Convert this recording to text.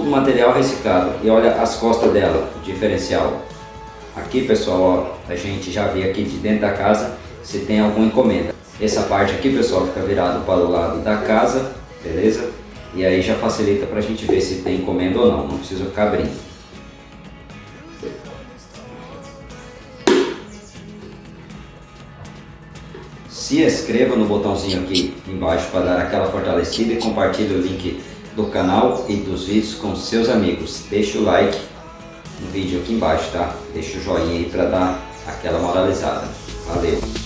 tudo material reciclado. E olha as costas dela, o diferencial. Aqui, pessoal, ó, a gente já vê aqui de dentro da casa se tem alguma encomenda. Essa parte aqui, pessoal, fica virado para o lado da casa, beleza? E aí já facilita para a gente ver se tem encomenda ou não precisa ficar abrindo. Se inscreva no botãozinho aqui embaixo para dar aquela fortalecida e compartilhe o link do canal e dos vídeos com seus amigos. Deixa o like no vídeo aqui embaixo, tá? Deixa o joinha aí para dar aquela moralizada. Valeu!